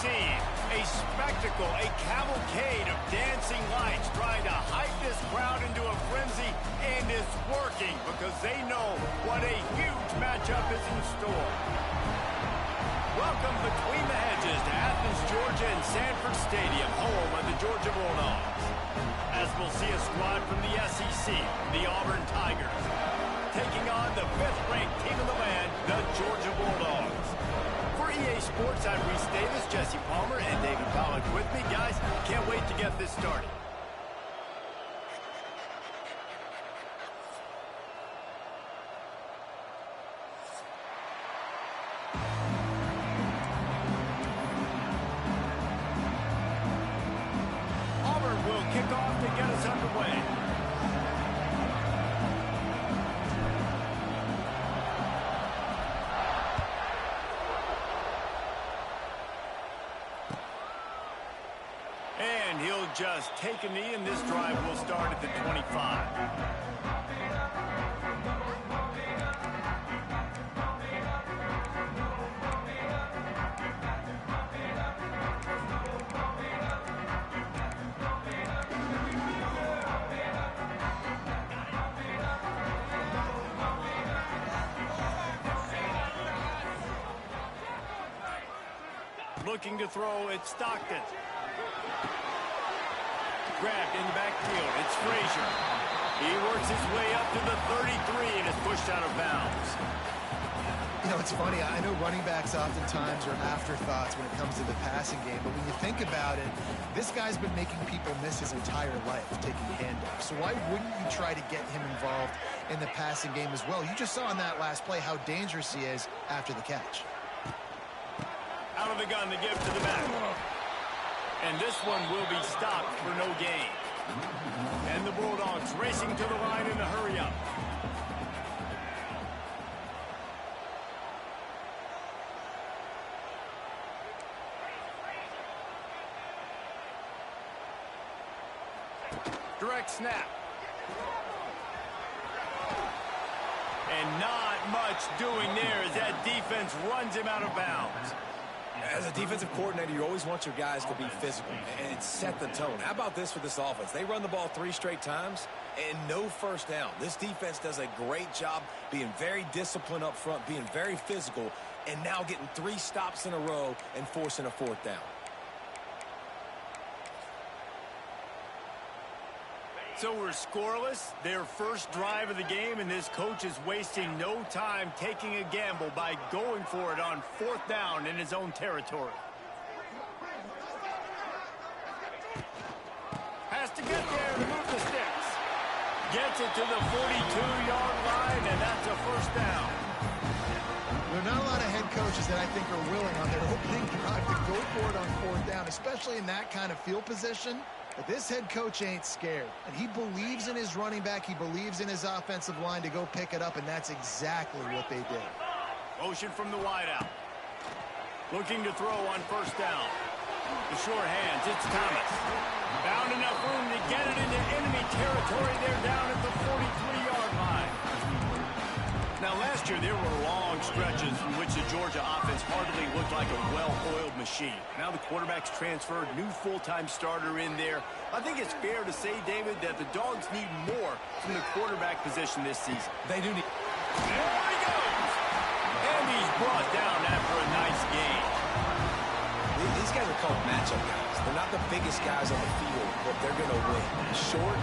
scene. A spectacle, a cavalcade of dancing lights trying to hype this crowd into a frenzy, and it's working because they know what a huge matchup is in store. Welcome between the hedges to Athens, Georgia and Sanford Stadium, home of the Georgia Bulldogs. As we'll see a squad from the SEC, the Auburn Tigers, taking on the 5th-ranked team in the land, the Georgia Bulldogs. For EA Sports, I'm Reese Davis, Jesse Palmer, and David Pollack with me. Guys, can't wait to get this started. Auburn will kick off to get us underway. And he'll just take a knee, and this drive will start at the 25. Looking to throw, it's Stockton. Grabbed in the backfield, it's Frazier. He works his way up to the 33 and is pushed out of bounds. You know, it's funny, I know running backs oftentimes are afterthoughts when it comes to the passing game, but when you think about it, this guy's been making people miss his entire life taking handoffs. So why wouldn't you try to get him involved in the passing game as well? You just saw in that last play how dangerous he is after the catch. Out of the gun, the give to the back. And this one will be stopped for no gain. And the Bulldogs racing to the line in a hurry-up. Direct snap. And not much doing there as that defense runs him out of bounds. As a defensive coordinator, you always want your guys to be physical and set the tone. How about this for this offense? They run the ball 3 straight times and no first down. This defense does a great job being very disciplined up front, being very physical, and now getting 3 stops in a row and forcing a 4th down. So we're scoreless, their first drive of the game, and this coach is wasting no time taking a gamble by going for it on 4th down in his own territory. Has to get there to move the sticks. Gets it to the 42-yard line, and that's a 1st down. There are not a lot of head coaches that I think are willing on their opening drive to go for it on 4th down, especially in that kind of field position. But this head coach ain't scared, and he believes in his running back. He believes in his offensive line to go pick it up, and that's exactly what they did. Motion from the wideout. Looking to throw on 1st down. The short hands, it's Thomas. Found enough room to get it into enemy territory. They're down at the 43-yard line. Now, last year, there were long stretches in which the Georgia offense hardly looked like a well-oiled machine. Now the quarterback's transferred, new full-time starter in there. I think it's fair to say, David, that the Dogs need more from the quarterback position this season. They do need... There he goes! And he's brought down after a nice gain. These guys are called matchup guys. They're not the biggest guys on the field, but they're going to win. Short,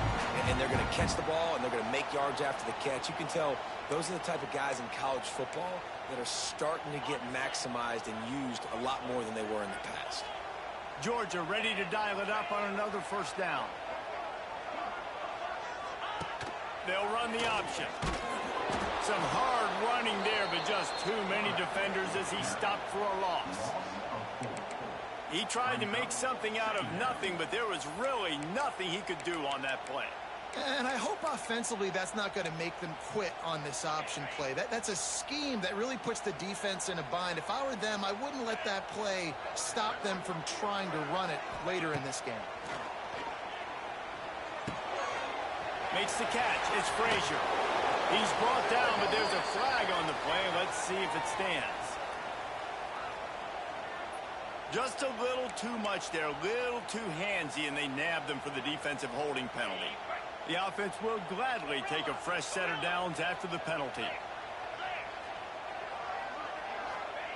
and they're going to catch the ball, and they're going to make yards after the catch. You can tell those are the type of guys in college football that are starting to get maximized and used a lot more than they were in the past. Georgia ready to dial it up on another 1st down. They'll run the option. Some hard running there, but just too many defenders as he stopped for a loss. He tried to make something out of nothing, but there was really nothing he could do on that play. And I hope offensively that's not going to make them quit on this option play. That's a scheme that really puts the defense in a bind. If I were them, I wouldn't let that play stop them from trying to run it later in this game. Makes the catch. It's Frazier. He's brought down, but there's a flag on the play. Let's see if it stands. Just a little too much there, a little too handsy, and they nabbed them for the defensive holding penalty. The offense will gladly take a fresh set of downs after the penalty.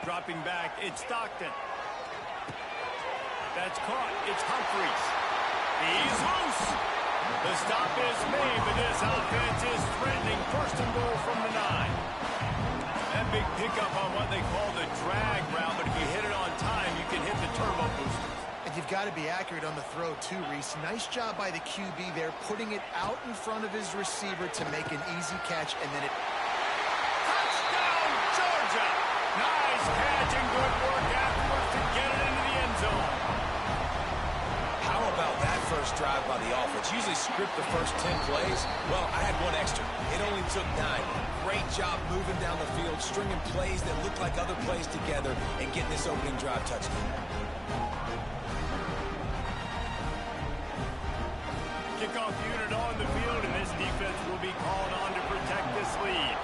Dropping back, it's Stockton. That's caught. It's Humphries. He's loose. The stop is made, but this offense is threatening. First and goal from the 9. That big pickup on what they call the drag route, but if you hit it on time, you can hit the turbo boosters. And you've got to be accurate on the throw, too, Reese. Nice job by the QB there, putting it out in front of his receiver to make an easy catch, and then it... Touchdown, Georgia! Nice catch and good work afterwards to get it into the end zone. How about that first drive by the offense? Usually script the first 10 plays. Well, I had one extra. It only took 9. Great job moving down the field, stringing plays that look like other plays together, and getting this opening drive touchdown. Kickoff unit on the field, and this defense will be called on to protect this lead.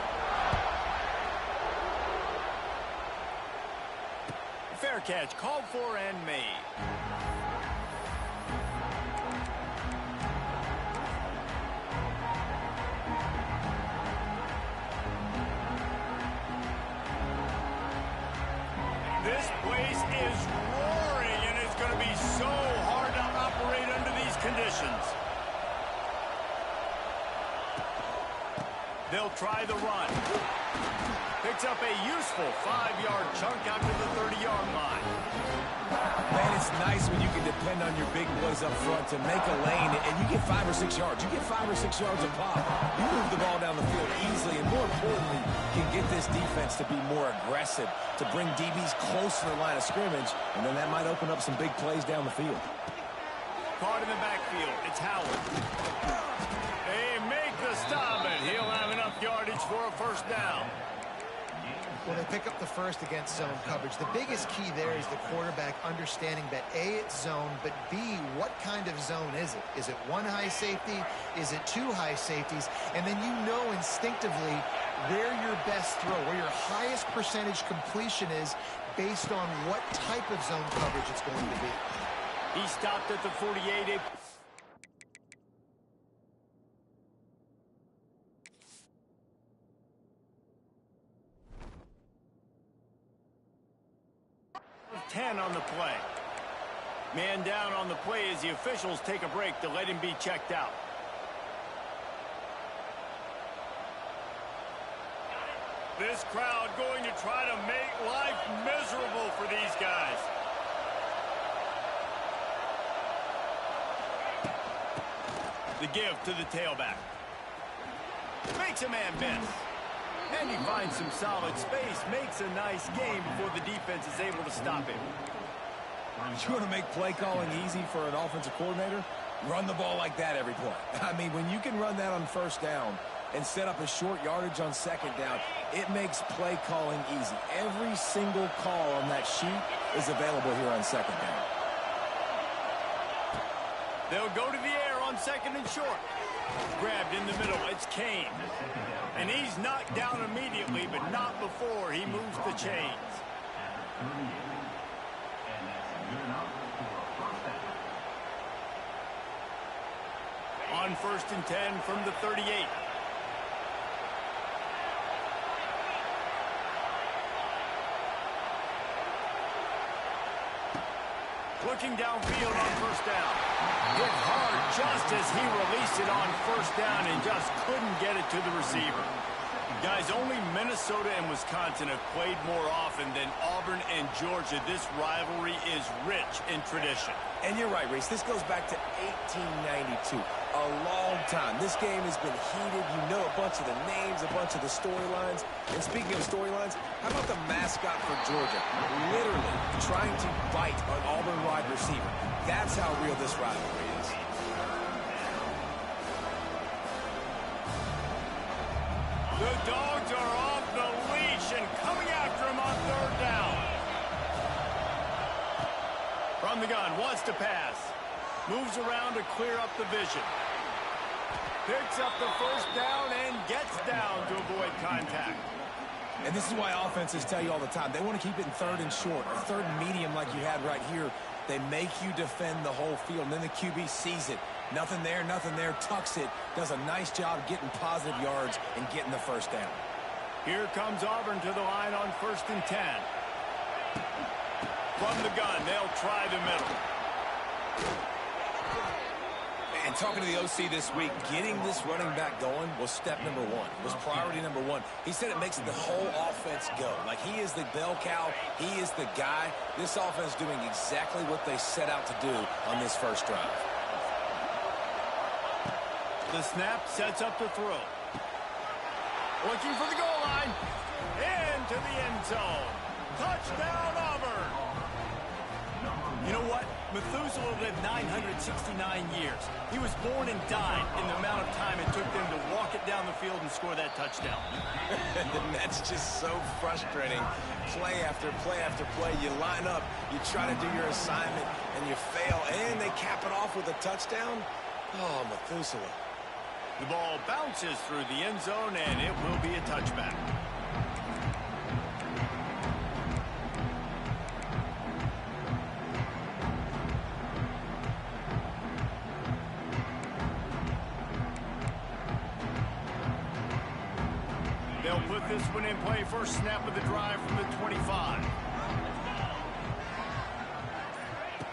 Fair catch, called for and made. This place is roaring, and it's going to be so hard to operate under these conditions. They'll try the run. Picks up a useful 5-yard chunk out to the 30-yard line. Man, it's nice when you can depend on your big boys up front to make a lane, and you get 5 or 6 yards. You get 5 or 6 yards a pop. You move the ball down the field easily, and more importantly, can get this defense to be more aggressive, to bring DBs close to the line of scrimmage, and then that might open up some big plays down the field. Caught in the backfield. It's Howard. They make the stop, and he'll have enough yardage for a first down. Well, they pick up the first against zone coverage. The biggest key there is the quarterback understanding that A, it's zone, but B, what kind of zone is it? Is it 1 high safety? Is it 2 high safeties? And then you know instinctively where your best throw, where your highest percentage completion is based on what type of zone coverage it's going to be. He stopped at the 48. Ten on the play. Man down on the play as the officials take a break to let him be checked out. This crowd going to try to make life miserable for these guys. The give to the tailback. Makes a man miss. And he finds some solid space, makes a nice game before the defense is able to stop him. You want to make play calling easy for an offensive coordinator? Run the ball like that every play. I mean, when you can run that on first down and set up a short yardage on second down, it makes play calling easy. Every single call on that sheet is available here on second down. They'll go to the air on second and short. Grabbed in the middle, it's Kane. And he's knocked down immediately, but not before he moves the chains. On 1st and 10 from the 38. Looking downfield on first down. Hit hard just as he released it on first down and just couldn't get it to the receiver. Guys, only Minnesota and Wisconsin have played more often than Auburn and Georgia. This rivalry is rich in tradition. And you're right, Reese. This goes back to 1892. A long time. This game has been heated. You know a bunch of the names, a bunch of the storylines. And speaking of storylines, how about the mascot for Georgia? Literally trying to bite an Auburn wide receiver. That's how real this rivalry is. The Dogs are off the leash and coming after him on third down. From the gun, wants to pass. Moves around to clear up the vision. Picks up the first down and gets down to avoid contact. And And this is why offenses tell you all the time, they want to keep it in third and short or third and medium like you had right here. They make you defend the whole field, and then the QB sees it. Nothing there, tucks it, does a nice job getting positive yards and getting the first down. Here comes Auburn to the line on 1st and 10. From the gun, they'll try the middle. And talking to the OC this week, getting this running back going was step number one, was priority number one. He said it makes the whole offense go. Like, he is the bell cow. He is the guy. This offense doing exactly what they set out to do on this first drive. The snap sets up the throw. Looking for the goal line. Into the end zone. Touchdown, Auburn. You know what? Methuselah lived 969 years. He was born and died in the amount of time it took them to walk it down the field and score that touchdown. And that's just so frustrating. Play after play after play. You line up, you try to do your assignment, and you fail, and they cap it off with a touchdown. Oh, Methuselah. The ball bounces through the end zone, and it will be a touchback. They'll put this one in play. First snap of the drive from the 25.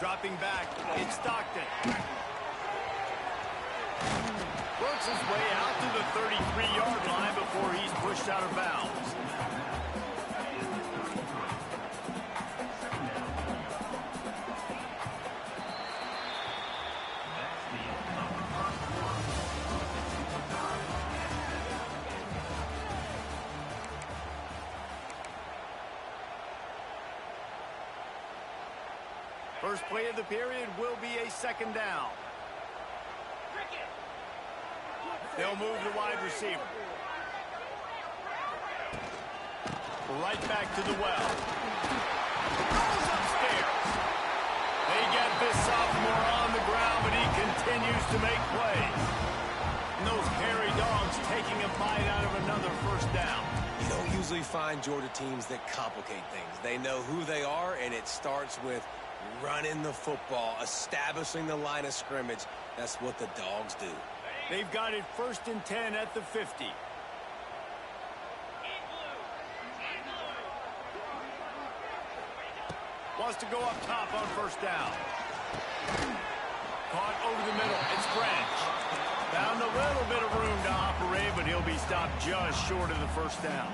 Dropping back, it's Stockton. Works his way out to the 33-yard line before he's pushed out of bounds. First play of the period will be a second down. They'll move the wide receiver. Right back to the well. Goes upstairs. They get this sophomore on the ground, but he continues to make plays. And those hairy dogs taking a bite out of another first down. You don't usually find Georgia teams that complicate things. They know who they are, and it starts with running the football, establishing the line of scrimmage. That's what the dogs do. They've got it 1st and 10 at the 50. Wants to go up top on first down. Caught over the middle. It's French. Found a little bit of room to operate, but he'll be stopped just short of the first down.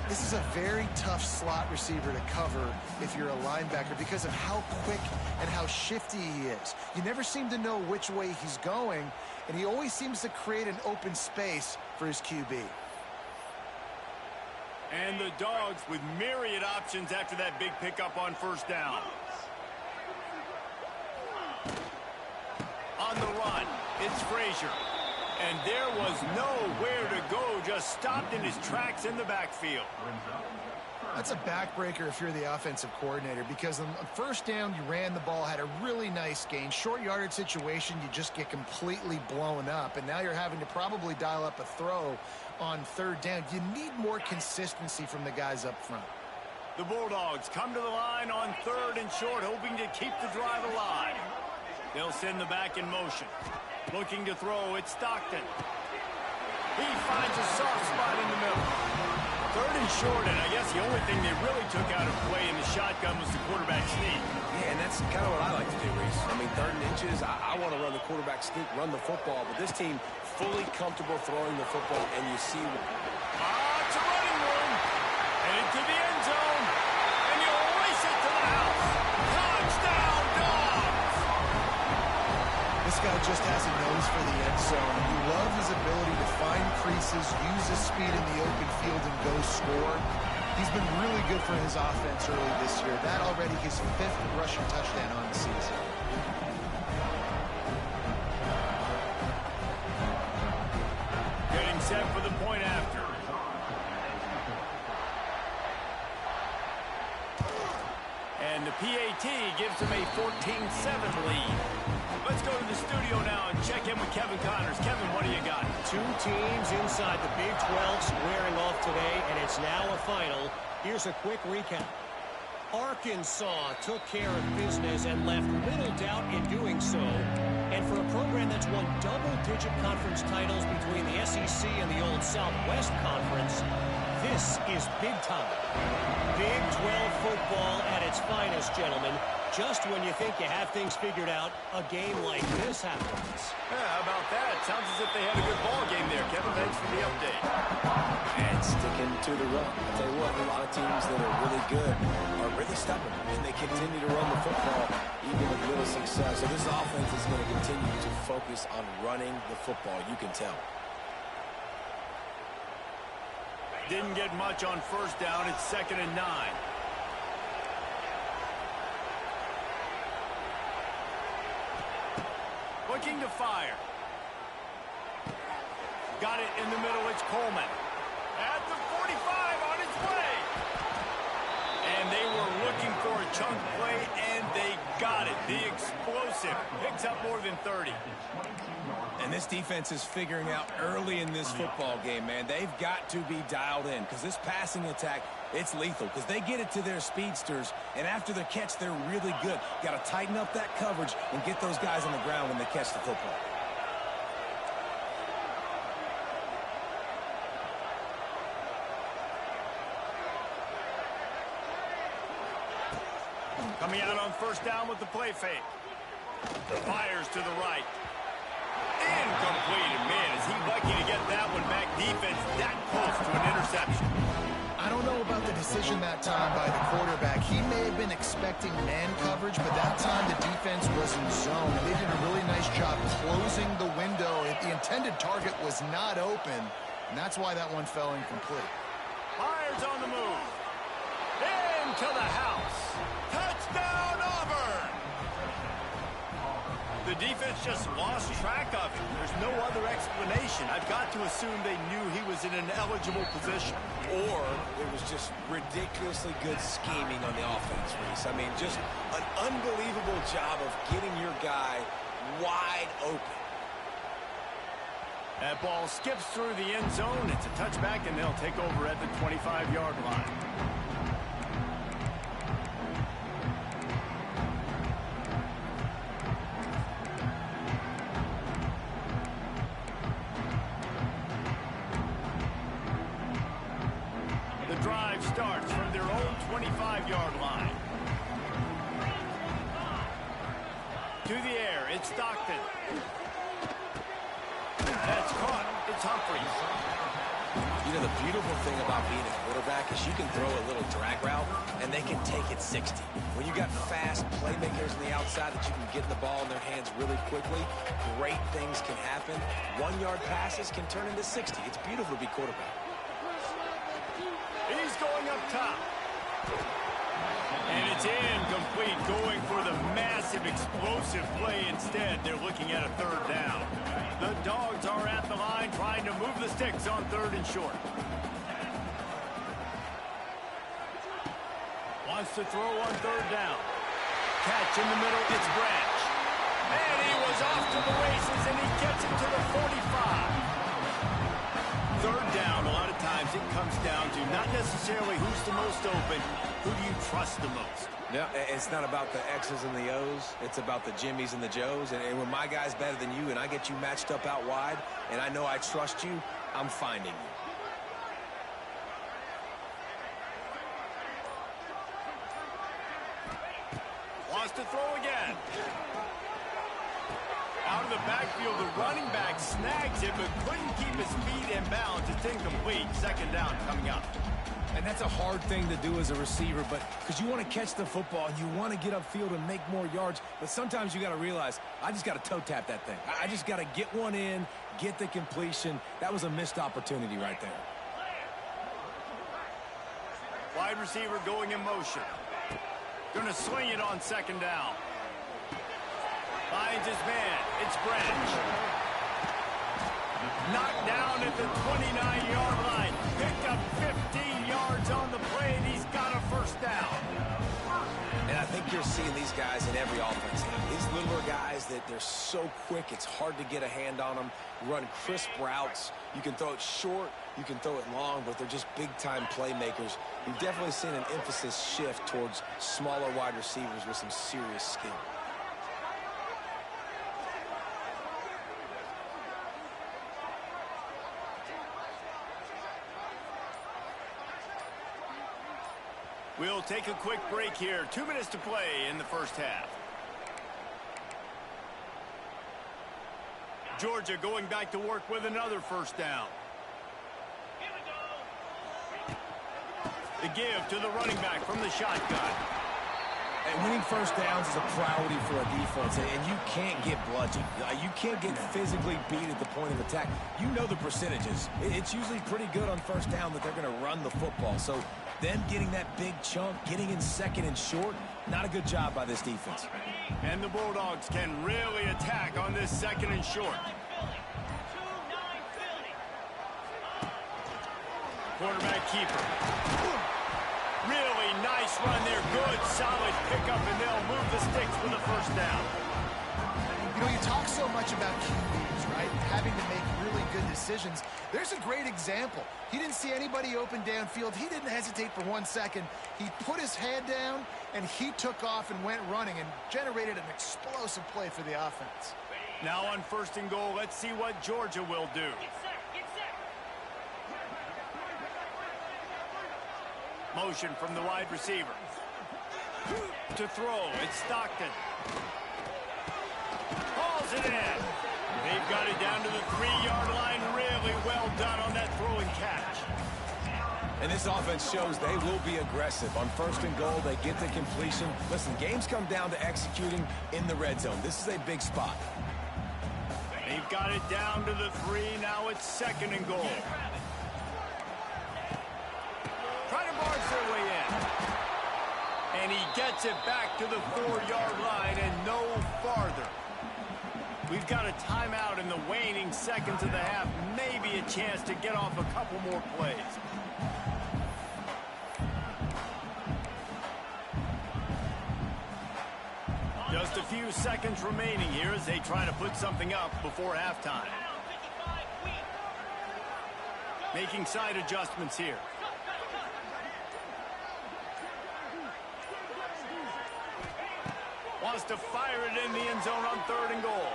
This is a very tough slot receiver to cover if you're a linebacker because of how quick and how shifty he is. You never seem to know which way he's going, and he always seems to create an open space for his QB. And the Dogs with myriad options after that big pickup on first down. On the run, it's Frazier. And there was nowhere to go, just stopped in his tracks in the backfield. That's a backbreaker if you're the offensive coordinator, because on first down, you ran the ball, had a really nice gain. Short yardage situation, you just get completely blown up, and now you're having to probably dial up a throw on third down. You need more consistency from the guys up front. The Bulldogs come to the line on 3rd and short, hoping to keep the drive alive. They'll send the back in motion. Looking to throw, it's Stockton. He finds a soft spot in the middle. 3rd and short, and I guess the only thing they really took out of play in the shotgun was the quarterback sneak. Yeah, and that's kind of what I like to do, Reese. I mean, 3rd and inches, I want to run the quarterback sneak, run the football, but this team fully comfortable throwing the football, and you see... It's a running room. Headed to the end zone, and you'll race it to the house. Touchdown, Dogs! This guy just has a nose for the end zone. You love his ability to find creases, use his speed in the open field, and go score. He's been really good for his offense early this year. That already his 5th rushing touchdown on the season. Getting set for the point after. And the PAT gives him a 14-7 lead. Let's go to the studio now and check in with Kevin Connors. Kevin, what do you got? Two teams inside the Big 12 squaring off today, and it's now a final. Here's a quick recap. Arkansas took care of business and left little doubt in doing so. And for a program that's won double-digit conference titles between the SEC and the old Southwest Conference, this is big time. Big 12 football at its finest, gentlemen. Just when you think you have things figured out, a game like this happens. Yeah, how about that? Sounds as if they had a good ball game there. Kevin, thanks for the update. And sticking to the run. I'll tell you what, a lot of teams that are really good are really stubborn, and they continue to run the football even with little success. So this offense is going to continue to focus on running the football. You can tell. Didn't get much on first down. It's 2nd and 9. Looking to fire. Got it in the middle. It's Coleman. At the 45 on his way. And they were looking for a chunk play, and they got it. The explosive picks up more than 30. And this defense is figuring out early in this football game, man. They've got to be dialed in because this passing attack, it's lethal because they get it to their speedsters, and after the catch, they're really good. Got to tighten up that coverage and get those guys on the ground when they catch the football. Coming out on first down with the play fake. Fires to the right. Incomplete. And man, is he lucky to get that one back. Defense that close to an interception. I don't know about the decision that time by the quarterback. He may have been expecting man coverage, but that time the defense was in zone. And they did a really nice job closing the window. The intended target was not open, and that's why that one fell incomplete. Fires on the move. Into the house. Touchdown, Auburn! The defense just lost track of him. There's no other explanation. I've got to assume they knew he was in an eligible position. Or it was just ridiculously good scheming on the offense, Reese. I mean, just an unbelievable job of getting your guy wide open. That ball skips through the end zone. It's a touchback, and they'll take over at the 25-yard line. Drive starts from their own 25-yard line. To the air, it's Stockton. That's caught. It's Humphries. You know, the beautiful thing about being a quarterback is you can throw a little drag route, and they can take it 60. When you got fast playmakers on the outside that you can get the ball in their hands really quickly, great things can happen. 1-yard passes can turn into 60. It's beautiful to be quarterback. He's going up top. And it's incomplete, going for the massive explosive play instead. They're looking at a 3rd down. The Dogs are at the line trying to move the sticks on 3rd and short. Wants to throw on 3rd down. Catch in the middle, it's Branch. And he was off to the races, and he gets it to the 45. 3rd down, a lot of times it comes down to not necessarily who's the most open, who do you trust the most? Yeah, it's not about the X's and the O's. It's about the Jimmies and the Joes. And when my guy's better than you and I get you matched up out wide and I know I trust you, I'm finding you. Wants to throw again. Out of the backfield, the running back snags it, but couldn't keep his feet in bounds. It's incomplete. 2nd down coming up. And that's a hard thing to do as a receiver, but because you want to catch the football, you want to get upfield and make more yards, but sometimes you got to realize, I just got to toe tap that thing. I just got to get one in, get the completion. That was a missed opportunity right there. Wide receiver going in motion. Going to swing it on 2nd down. Finds his man. It's Branch. Knocked down at the 29-yard line. Picked up 15 yards on the play, and he's got a 1st down. And I think you're seeing these guys in every offense now. These littler guys that they're so quick, it's hard to get a hand on them. Run crisp routes. You can throw it short, you can throw it long, but they're just big-time playmakers. You've definitely seen an emphasis shift towards smaller wide receivers with some serious skill. We'll take a quick break here. 2 minutes to play in the first half. Georgia going back to work with another first down. The give to the running back from the shotgun. And winning first downs is a priority for a defense, and you can't get bludgeoned. You can't get physically beat at the point of attack. You know the percentages. It's usually pretty good on first down that they're going to run the football. So them getting that big chunk, getting in second and short, not a good job by this defense. And the Bulldogs can really attack on this second and short. Quarterback keeper. Really nice run there. Good, solid pickup, and they'll move the sticks for the first down. You know, you talk so much about QBs, right? Having to make really good decisions. There's a great example. He didn't see anybody open downfield. He didn't hesitate for 1 second. He put his head down, and he took off and went running and generated an explosive play for the offense. Now on first and goal, let's see what Georgia will do. Motion from the wide receiver. To throw, it's Stockton. Hauls it in. They've got it down to the 3-yard line. Really well done on that throw and catch. And this offense shows they will be aggressive. On first and goal, they get the completion. Listen, games come down to executing in the red zone. This is a big spot. They've got it down to the 3. Now it's second and goal. Trying to barge their way in. And he gets it back to the 4-yard line and no farther. We've got a timeout in the waning seconds of the half. Maybe a chance to get off a couple more plays. Just a few seconds remaining here as they try to put something up before halftime. Making side adjustments here. Wants to fire it in the end zone on third and goal.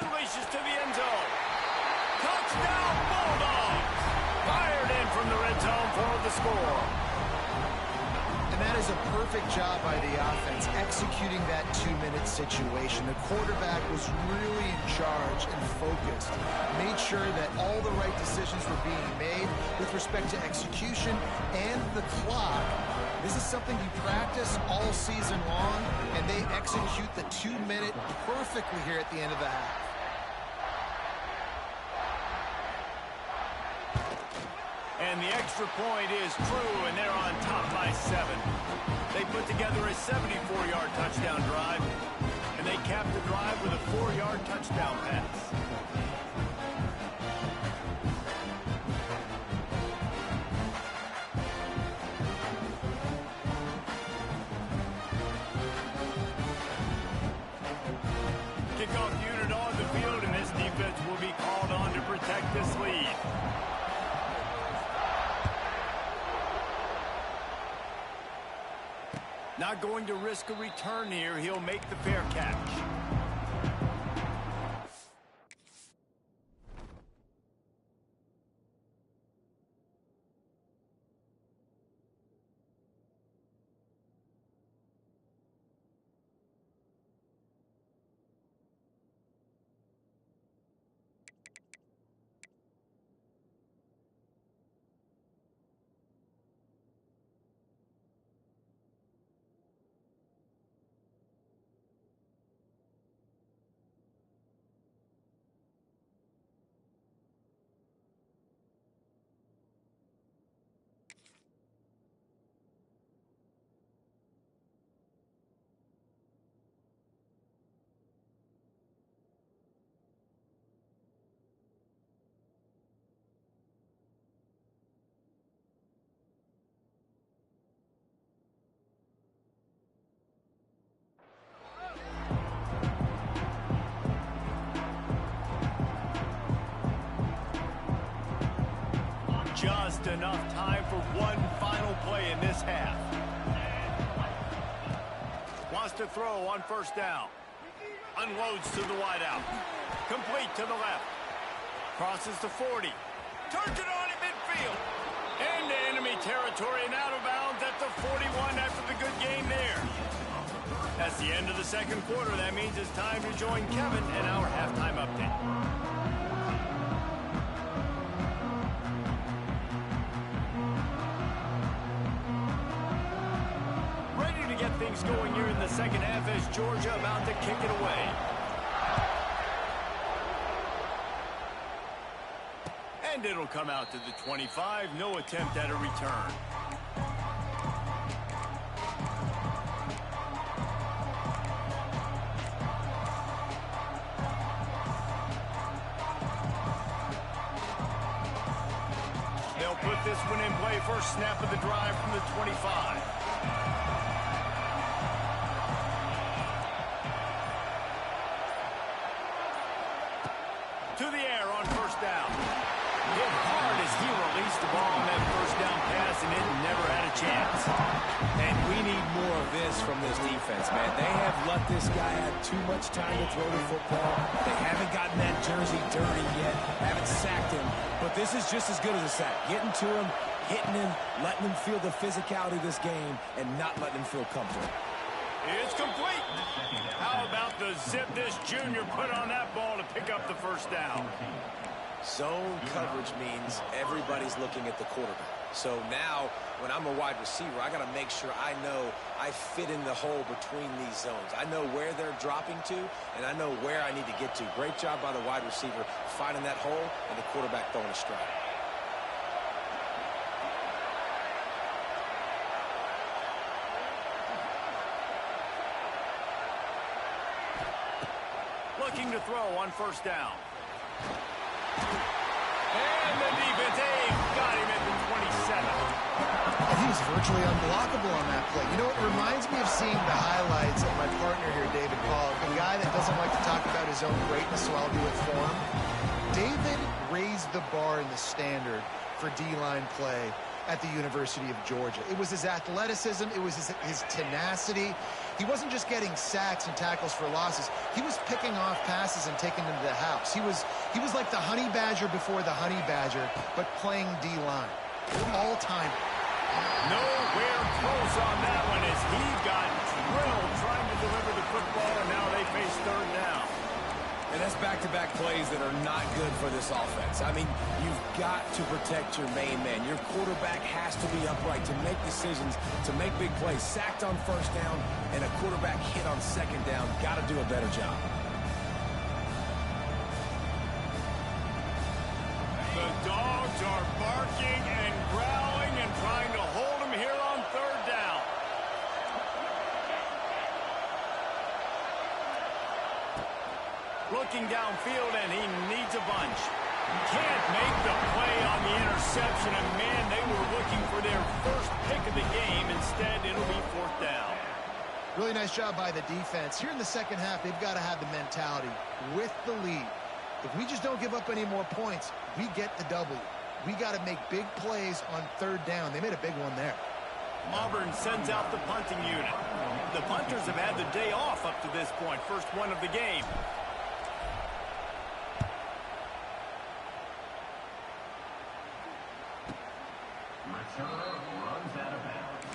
Unleashes to the end zone. Touchdown Bulldogs! Fired in from the red zone for the score. And that is a perfect job by the offense, executing that 2-minute situation. The quarterback was really in charge and focused. Made sure that all the right decisions were being made with respect to execution and the clock. This is something you practice all season long, and they execute the 2-minute perfectly here at the end of the half. And the extra point is true, and they're on top by 7. They put together a 74-yard touchdown drive, and they capped the drive with a 4-yard touchdown pass. Kickoff unit on the field, and this defense will be called on to protect this lead. Not going to risk a return here. He'll make the fair catch. enough time for one final play in this half. Wants to throw on first down. Unloads to the wideout. Complete to the left. Crosses to 40. Turns it on at midfield. Into enemy territory and out of bounds at the 41 after the good game there. That's the end of the second quarter. That means it's time to join Kevin in our halftime update. Ready to get things going here in the second half as Georgia about to kick it away. And it'll come out to the 25. No attempt at a return. They'll put this one in play. First snap of the drive from the 25. To the air on first down. Hit hard as he released the ball on that first down pass, and it never had a chance. And we need more of this from this defense, man. They have let this guy have too much time to throw the football. They haven't gotten that jersey dirty yet, haven't sacked him. But this is just as good as a sack. Getting to him, hitting him, letting him feel the physicality of this game, and not letting him feel comfortable. It's complete. How about the zip this junior put on that ball to pick up the first down? Zone coverage means everybody's looking at the quarterback. So now, when I'm a wide receiver, I got to make sure I know I fit in the hole between these zones. I know where they're dropping to, and I know where I need to get to. Great job by the wide receiver finding that hole, and the quarterback throwing a strike. Looking to throw on first down. And the defense, got him at the 27. And he was virtually unblockable on that play. You know, it reminds me of seeing the highlights of my partner here, David Paul, a guy that doesn't like to talk about his own greatness, so I'll do it for him. David raised the bar in the standard for D-line play at the University of Georgia. It was his athleticism. It was his tenacity. He wasn't just getting sacks and tackles for losses. He was picking off passes and taking them to the house. He was like the honey badger before the honey badger, but playing D-line. All time. Nowhere close on that one as he got drilled trying to deliver the football, and now they face third down. And that's back-to-back plays that are not good for this offense. I mean, you've got to protect your main man. Your quarterback has to be upright to make decisions, to make big plays. Sacked on first down and a quarterback hit on second down. Got to do a better job. The dogs are barking and growling and trying to hold him here on third down. Looking downfield, and he needs a bunch. Can't make the play on the interception, and man, they were looking for their first pick of the game. Instead, it'll be fourth down. Really nice job by the defense. Here in the second half, they've got to have the mentality with the lead. If we just don't give up any more points, we get the W. We got to make big plays on third down. They made a big one there. Auburn sends out the punting unit. The punters have had the day off up to this point. First one of the game. Runs out of bounds.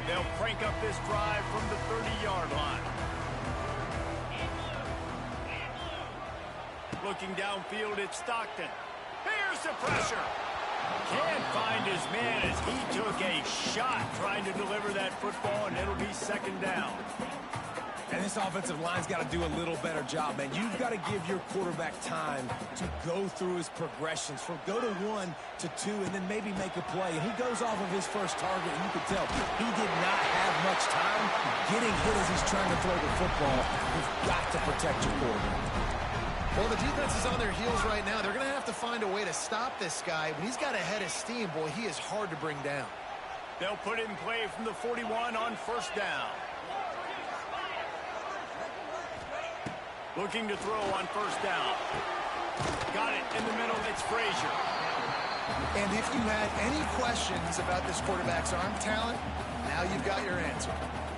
They'll crank up this drive from the 30-yard line. Looking downfield, it's Stockton. Here's the pressure. Can't find his man as he took a shot trying to deliver that football, and it'll be second down. And this offensive line's got to do a little better job, man. You've got to give your quarterback time to go through his progressions, from go to 1 to 2, and then maybe make a play. And he goes off of his first target, and you can tell he did not have much time getting hit as he's trying to throw the football. You've got to protect your quarterback. Well, the defense is on their heels right now. They're going to have to find a way to stop this guy. When he's got a head of steam, boy, he is hard to bring down. They'll put it in play from the 41 on first down. Looking to throw on first down. Got it in the middle. It's Frazier. And if you had any questions about this quarterback's arm talent, now you've got your answer.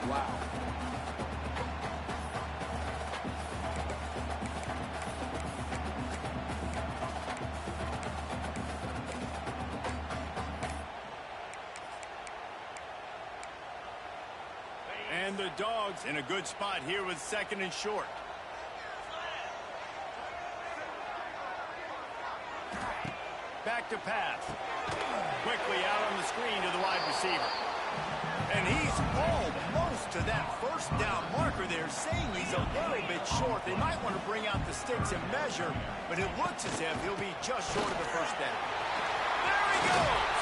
Wow. And the Dogs in a good spot here with second and short. Back to pass. Quickly out on the screen to the wide receiver. And he's almost to that first down marker there, saying he's a little bit short. They might want to bring out the sticks and measure, but it looks as if he'll be just short of the first down. There he goes!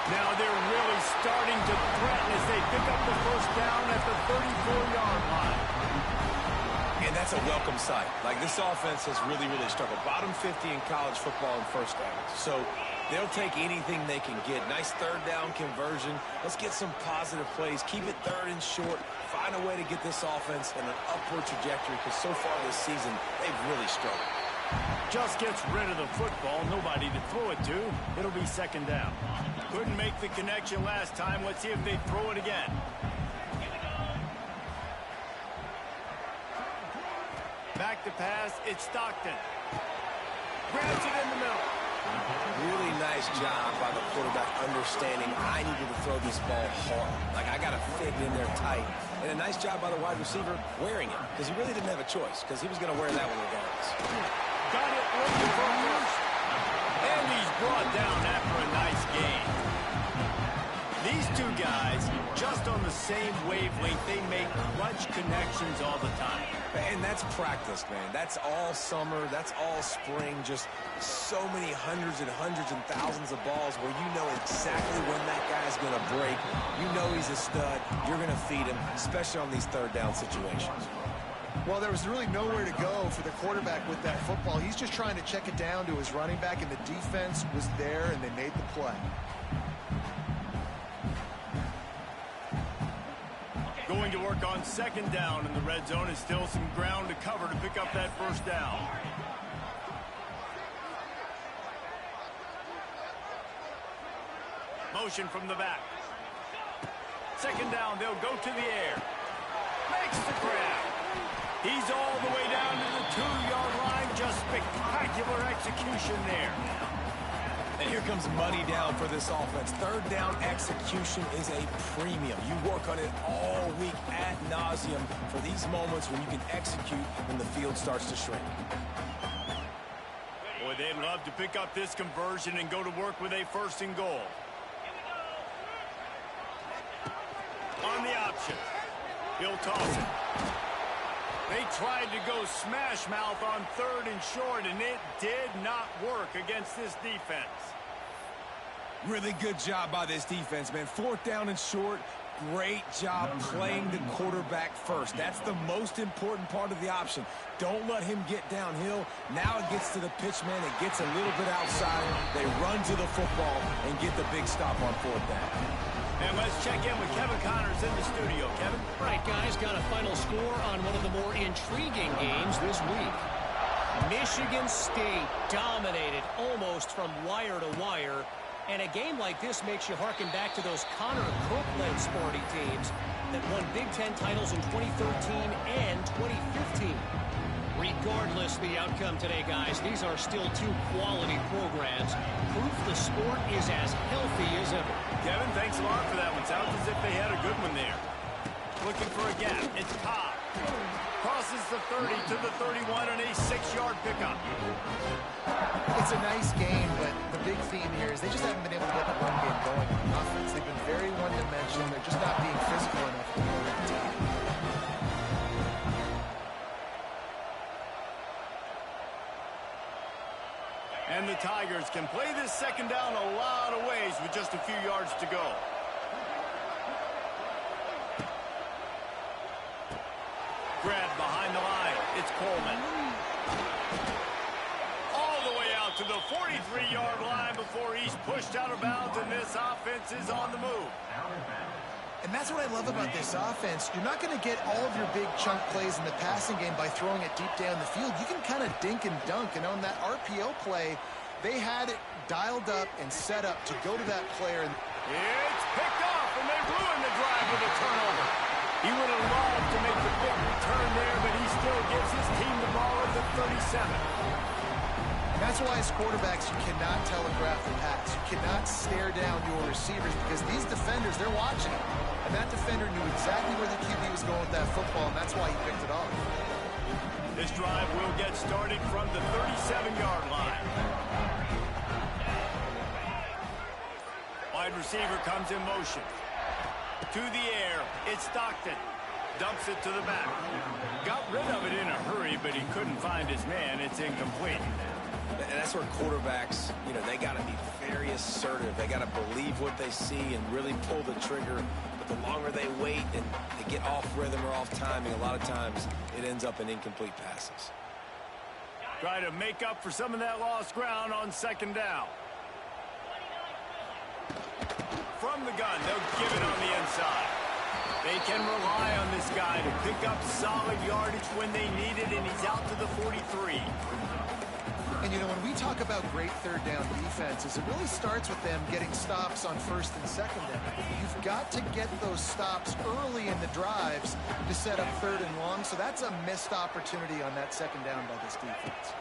Now they're really starting to threaten as they pick up the first down at the 34-yard line. And that's a welcome sight. Like, this offense has really struggled. Bottom 50 in college football in first downs. So they'll take anything they can get. Nice third down conversion. Let's get some positive plays. Keep it third and short. Find a way to get this offense in an upward trajectory, because so far this season, they've really struggled. Just gets rid of the football. Nobody to throw it to. It'll be second down. Couldn't make the connection last time. Let's see if they throw it again. Back to pass. It's Stockton. Grabs it in the middle. Really nice job by the quarterback understanding I needed to throw this ball hard. Like, I got to fit in there tight. And a nice job by the wide receiver wearing it, because he really didn't have a choice, because he was going to wear that one regardless. Got it looking for first. And he's brought down after a nice gain. These two guys, just on the same wavelength, they make clutch connections all the time. And that's practice, man. That's all summer. That's all spring. Just so many hundreds and thousands of balls where you know exactly when that guy's going to break. You know he's a stud. You're going to feed him, especially on these third down situations. Well, there was really nowhere to go for the quarterback with that football. He's just trying to check it down to his running back, and the defense was there, and they made the play. Going to work on second down in the red zone. Is still some ground to cover to pick up that first down. Motion from the back. Second down, they'll go to the air. Makes the grab. He's all the way down to the 2-yard line. Just spectacular execution there. And here comes money down for this offense. Third down execution is a premium. You work on it all week ad nauseum for these moments when you can execute when the field starts to shrink. Boy, they'd love to pick up this conversion and go to work with a first and goal. On the option. He'll toss it. They tried to go smash mouth on third and short, and it did not work against this defense. Really good job by this defense, man. Fourth down and short. Great job playing the quarterback first. That's the most important part of the option. Don't let him get downhill. Now it gets to the pitch man. It gets a little bit outside. They run to the football and get the big stop on fourth down. And let's check in with Kevin Connors in the studio. Kevin? Right, guys, got a final score on one of the more intriguing games this week. Michigan State dominated almost from wire to wire. And a game like this makes you harken back to those Connor Cook-led Sparty teams that won Big Ten titles in 2013 and 2015. Regardless the outcome today, guys, these are still two quality programs. Proof the sport is as healthy as ever. Kevin, thanks a lot for that one. Sounds as if they had a good one there. Looking for a gap. It's Cobb. Crosses the 30 to the 31 on a 6-yard pickup. It's a nice game, but the big theme here is they just haven't been able to get the run game going on offense. They've been very one-dimensional. They're just not being physical enough to go to the top. And the Tigers can play this second down a lot of ways with just a few yards to go. Grab behind the line. It's Coleman. All the way out to the 43-yard line before he's pushed out of bounds, and this offense is on the move. And that's what I love about this offense. You're not going to get all of your big chunk plays in the passing game by throwing it deep down the field. You can kind of dink and dunk, and on that RPO play, they had it dialed up and set up to go to that player. It's picked off, and they ruined the drive with a turnover. He would have loved to make the big return there, but he still gives his team the ball at the 37. And that's why as quarterbacks, you cannot telegraph the pass. You cannot stare down your receivers because these defenders, they're watching it. And that defender knew exactly where the QB was going with that football, and that's why he picked it off. This drive will get started from the 37-yard line. Wide receiver comes in motion. To the air, it's Stockton. Dumps it to the back. Got rid of it in a hurry, but he couldn't find his man. It's incomplete. And that's where quarterbacks, they got to be very assertive. They got to believe what they see and really pull the trigger. But the longer they wait and they get off rhythm or off timing, a lot of times it ends up in incomplete passes. Try to make up for some of that lost ground on second down. From the gun, they'll give it on the inside. They can rely on this guy to pick up solid yardage when they need it, and he's out to the 43. And, when we talk about great third down defenses, it really starts with them getting stops on first and second down. You've got to get those stops early in the drives to set up third and long, so that's a missed opportunity on that second down by this defense.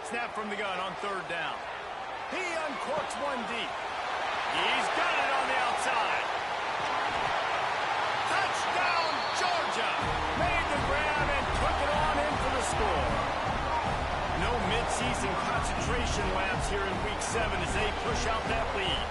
Snap from the gun on third down. He uncorks one deep. He's got it on the outside. Touchdown, Georgia! Made the grab and took it on in for the score. No mid-season concentration lapse here in Week 7 as they push out that lead.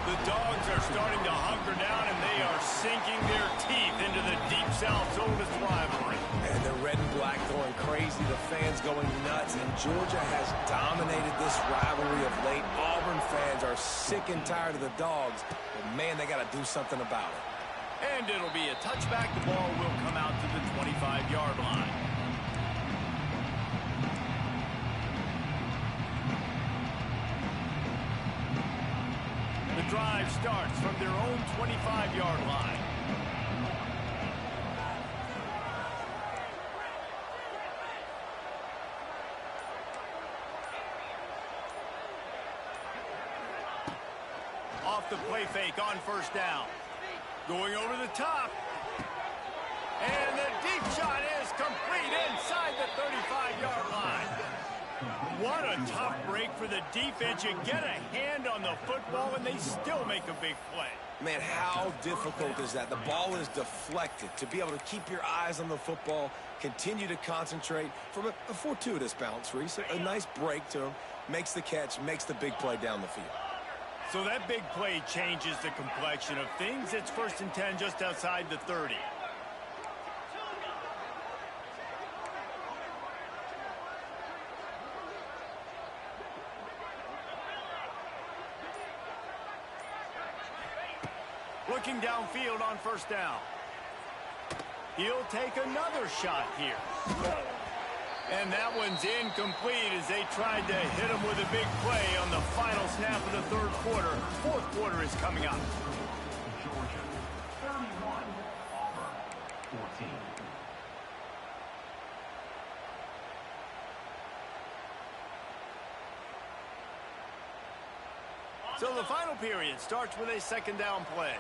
The Dogs are starting to hunker down, and they are sinking their teeth into the Deep South's oldest rivalry. And the red and black going crazy, the fans going nuts, and Georgia has dominated this rivalry of late. Auburn fans are sick and tired of the Dogs, but man, they got to do something about it. And it'll be a touchback. The ball will come out to the 25-yard line. The drive starts from their own 25-yard line. Off the play fake on first down. Going over the top. And the deep shot is complete inside the 35-yard line. What a tough break for the defense. You get a hand on the football, and they still make a big play. Man, how difficult is that? The ball is deflected. To be able to keep your eyes on the football, continue to concentrate from a fortuitous bounce, Reese. A nice break to him, makes the catch, makes the big play down the field. So that big play changes the complexion of things. It's 1st and 10 just outside the 30. Looking downfield on first down. He'll take another shot here. And that one's incomplete as they tried to hit him with a big play on the final snap of the third quarter. Fourth quarter is coming up. Georgia 31, Auburn 14. So the final period starts with a second down play.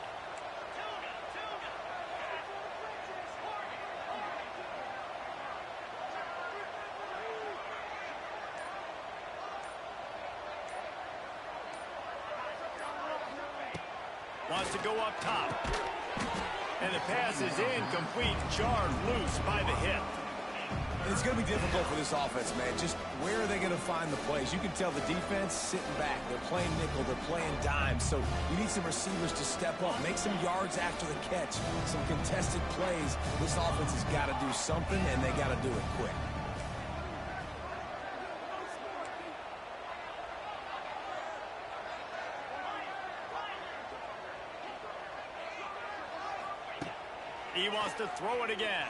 Wants to go up top. And the pass is incomplete, jarred loose by the hip. It's going to be difficult for this offense, man. Just where are they going to find the plays? You can tell the defense sitting back. They're playing nickel. They're playing dime. So you need some receivers to step up, make some yards after the catch, some contested plays. This offense has got to do something, and they got to do it quick. He wants to throw it again.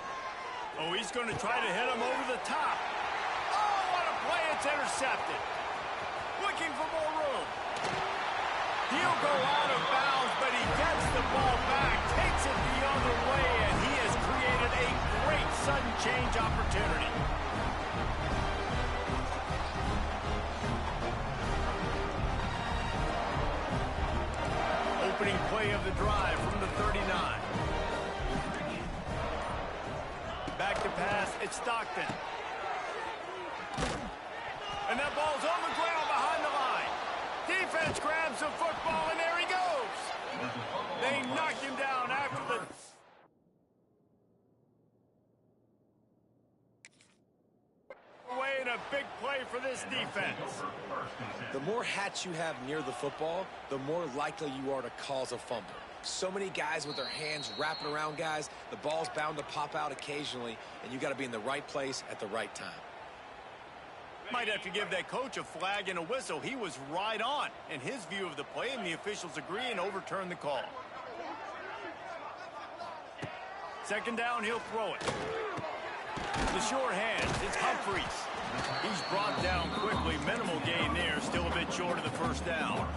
Oh, he's going to try to hit him over the top. Oh, what a play. It's intercepted. Looking for more room. He'll go out of bounds, but he gets the ball back, takes it the other way, and he has created a great sudden change opportunity. Opening play of the drive from the 39. Back to pass, it's Stockton. And that ball's on the ground behind the line. Defense grabs the football, and there he goes. They knock him down after the... away in a big play for this defense. The more hats you have near the football, the more likely you are to cause a fumble. So many guys with their hands wrapping around guys, the ball's bound to pop out occasionally, and you got to be in the right place at the right time. Might have to give that coach a flag and a whistle. He was right on in his view of the play, and the officials agree and overturn the call. Second down, he'll throw it. The short hands, it's Humphries. He's brought down quickly. Minimal gain there, still a bit short of the first down.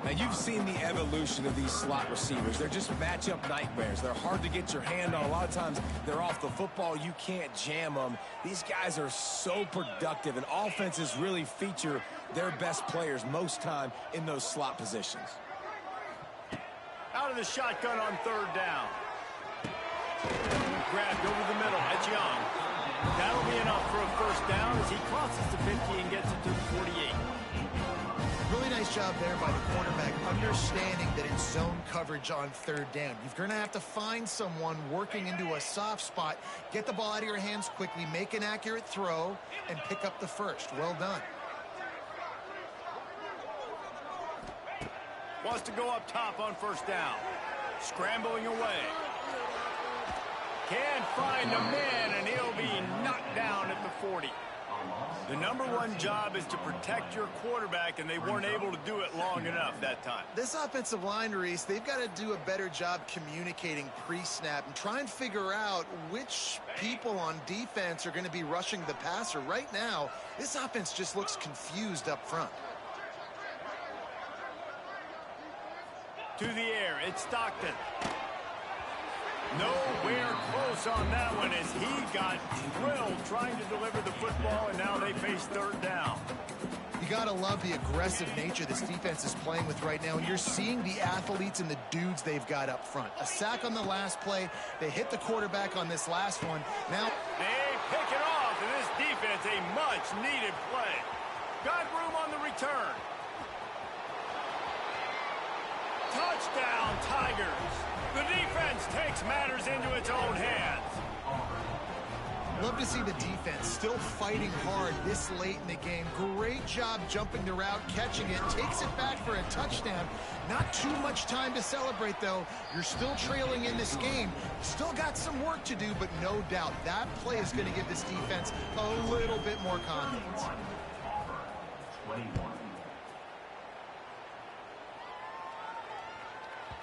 Now, you've seen the evolution of these slot receivers. They're just matchup nightmares. They're hard to get your hand on. A lot of times, they're off the football. You can't jam them. These guys are so productive, and offenses really feature their best players most time in those slot positions. Out of the shotgun on third down. Grabbed over the middle. That's Young. That'll be enough for a first down as he crosses the 50 and gets it to the 48. Really nice job there by the quarterback, understanding that in zone coverage on third down, you're going to have to find someone working into a soft spot, get the ball out of your hands quickly, make an accurate throw, and pick up the first. Well done. Wants to go up top on first down. Scrambling away. Can't find a man, and he'll be knocked down at the 40. The number one job is to protect your quarterback, and they weren't able to do it long enough that time. This offensive line, Reese, they've got to do a better job communicating pre-snap and try and figure out which people on defense are going to be rushing the passer. Right now, this offense just looks confused up front. To the air, it's Stockton. Nowhere close on that one as he got drilled trying to deliver the football, and now they face third down. You got to love the aggressive nature this defense is playing with right now, and you're seeing the athletes and the dudes they've got up front. A sack on the last play. They hit the quarterback on this last one. Now they pick it off, and this defense, a much-needed play. Got room on the return. Touchdown, Tigers. The defense takes matters into its own hands. Love to see the defense still fighting hard this late in the game. Great job jumping the route, catching it, takes it back for a touchdown. Not too much time to celebrate, though. You're still trailing in this game. Still got some work to do, but no doubt that play is going to give this defense a little bit more confidence.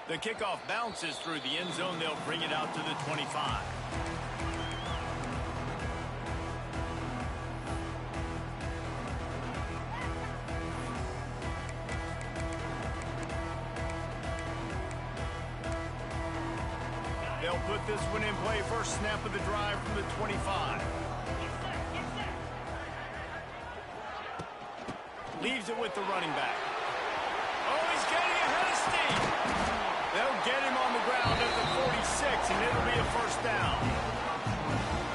The kickoff bounces through the end zone. They'll bring it out to the 25. They'll put this one in play. First snap of the drive from the 25. Leaves it with the running back. Oh, he's getting ahead of steam. They'll get him on the ground at the 46, and it'll be a first down.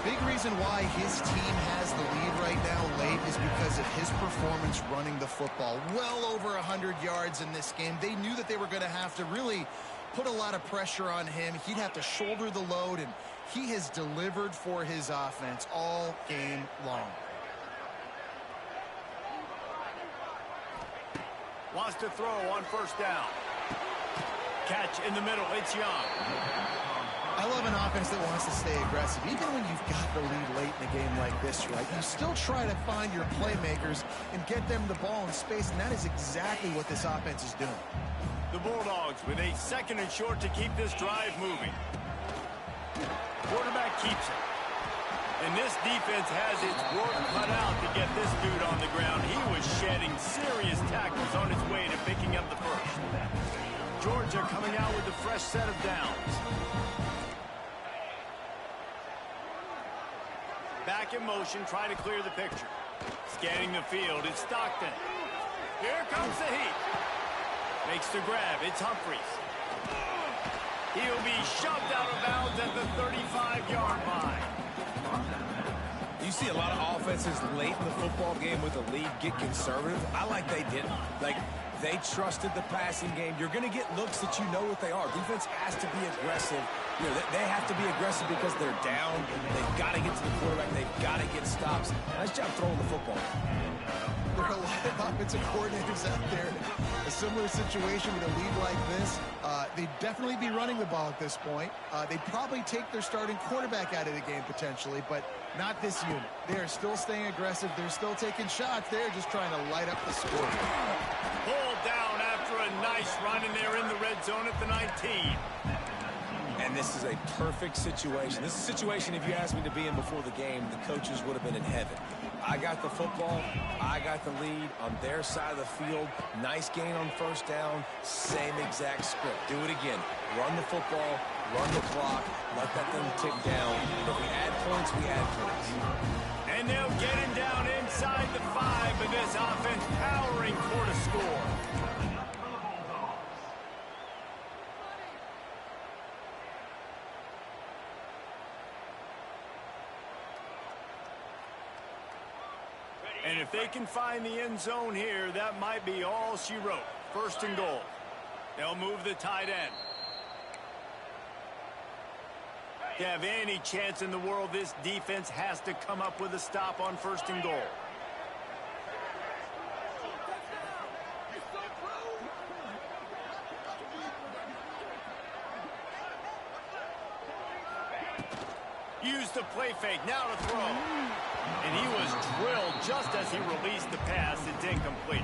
Big reason why his team has the lead right now late is because of his performance running the football. Well over 100 yards in this game. They knew that they were going to have to really put a lot of pressure on him. He'd have to shoulder the load, and he has delivered for his offense all game long. Wants to throw on first down. Catch in the middle. It's Young. I love an offense that wants to stay aggressive. Even when you've got the lead late in a game like this, right, you still try to find your playmakers and get them the ball in space, and that is exactly what this offense is doing. The Bulldogs with a second and short to keep this drive moving. Quarterback keeps it. And this defense has its work cut out to get this dude on the ground. He was shedding serious tackles on his way to picking up the first. Georgia coming out with a fresh set of downs. Back in motion, trying to clear the picture. Scanning the field, it's Stockton. Here comes the heat. Makes the grab, it's Humphries. He'll be shoved out of bounds at the 35-yard line. You see a lot of offenses late in the football game with the lead get conservative. I like they didn't. Like, they trusted the passing game. You're going to get looks that you know what they are. Defense has to be aggressive. You know, they have to be aggressive because they're down. They've got to get to the quarterback. They've got to get stops. Nice job throwing the football. There are a lot of offensive coordinators out there. A similar situation with a lead like this. They'd definitely be running the ball at this point. They'd probably take their starting quarterback out of the game potentially, but not this unit. They are still staying aggressive. They're still taking shots. They're just trying to light up the score. Pulled down after a nice run, and they're in the red zone at the 19. And this is a perfect situation. This is a situation, if you asked me to be in before the game, the coaches would have been in heaven. I got the football. I got the lead on their side of the field. Nice gain on first down. Same exact script. Do it again. Run the football. Run the clock. Let that thing tick down. If we add points, we add points. And they'll get him down inside the 5, but this offense powering for the score. And if they can find the end zone here, that might be all she wrote. First and goal. They'll move the tight end. To have any chance in the world, this defense has to come up with a stop on first and goal. Use the play fake, now to throw. And he was drilled just as he released the pass. It's incomplete.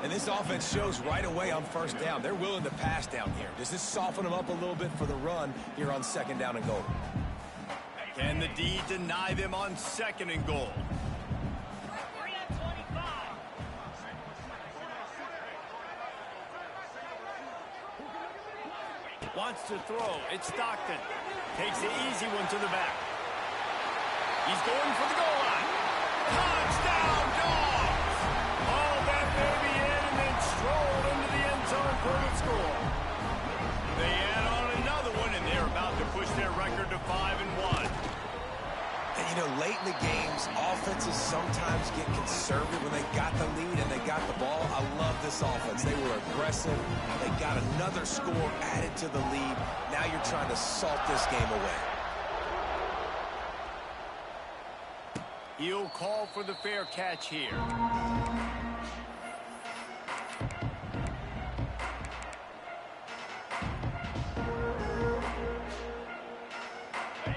And this offense shows right away on first down. They're willing to pass down here. Does this soften them up a little bit for the run here on second down and goal? Can the D deny them on second and goal? Wants to throw. It's Stockton. Takes the easy one to the back. He's going for the goal line. Touchdown, Dogs! All that baby in and then strolled into the end zone for the score. They add on another one, and they're about to push their record to 5-1. And, you know, late in the games, offenses sometimes get conservative when they got the lead and they got the ball. I love this offense. They were aggressive. They got another score added to the lead. Now you're trying to salt this game away. He'll call for the fair catch here.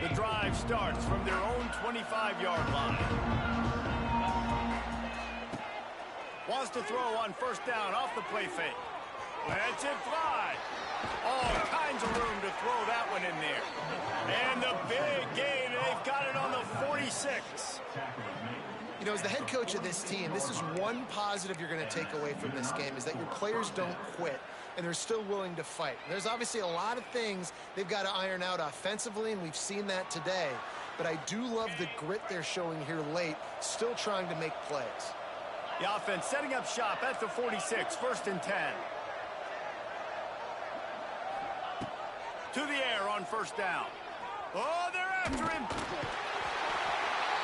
The drive starts from their own 25-yard line. Wants to throw on first down off the play fake. Lets it fly. All kinds of room to throw that one in there. And the big gain, they've got it on the 46. You know, as the head coach of this team, this is one positive you're going to take away from this game, is that your players don't quit, and they're still willing to fight. There's obviously a lot of things they've got to iron out offensively, and we've seen that today. But I do love the grit they're showing here late, still trying to make plays. The offense setting up shop at the 46, first and 10. To the air on first down. Oh, they're after him.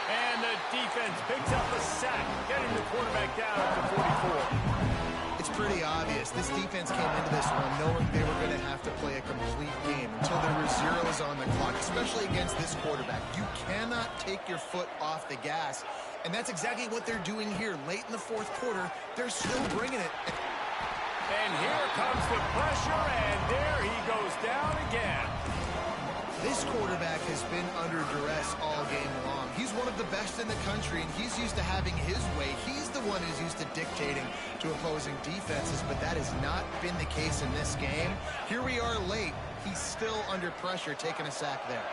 And the defense picks up a sack, getting the quarterback down at the 44. It's pretty obvious. This defense came into this one knowing they were going to have to play a complete game until there were zeros on the clock, especially against this quarterback. You cannot take your foot off the gas, and that's exactly what they're doing here. Late in the fourth quarter, they're still bringing it. And here comes the pressure, and there he goes down again. This quarterback has been under duress all game long. He's one of the best in the country, and he's used to having his way. He's the one who's used to dictating to opposing defenses, but that has not been the case in this game. Here we are late. He's still under pressure, taking a sack there.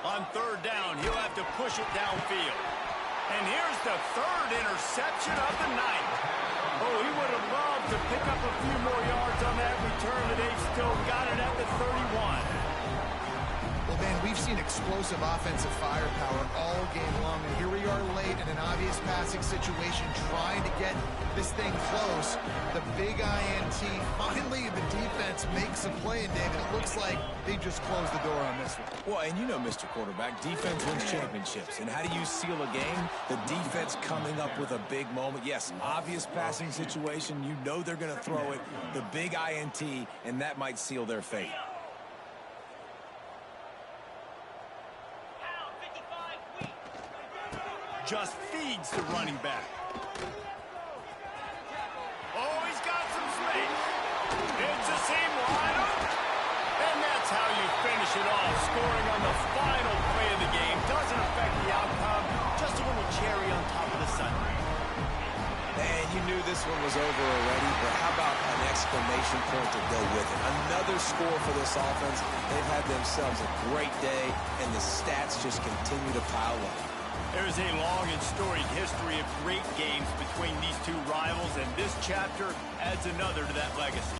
On third down, he'll have to push it downfield. And here's the third interception of the night. Oh, he would have loved to pick up a few more yards on that return, but they've still got it at the 31. Well, Ben, we've seen explosive offensive firepower all game long, and here we are late in an obvious passing situation trying to get this thing close. The big INT, finally the defense makes a play, and David, it looks like they just closed the door on this one. Well, and you know, Mr. Quarterback, defense wins championships. And how do you seal a game? The defense coming up with a big moment. Yes, obvious passing situation. You know they're going to throw it. The big INT, and that might seal their fate. Just feeds the running back. Oh, he's got some space. It's a seam wide open. And that's how you finish it off. Scoring on the final play of the game doesn't affect the outcome. Just a little cherry on top of the sundae. And you knew this one was over already, but how about an exclamation point to go with it? Another score for this offense. They've had themselves a great day, and the stats just continue to pile up. There's a long and storied history of great games between these two rivals, and this chapter adds another to that legacy.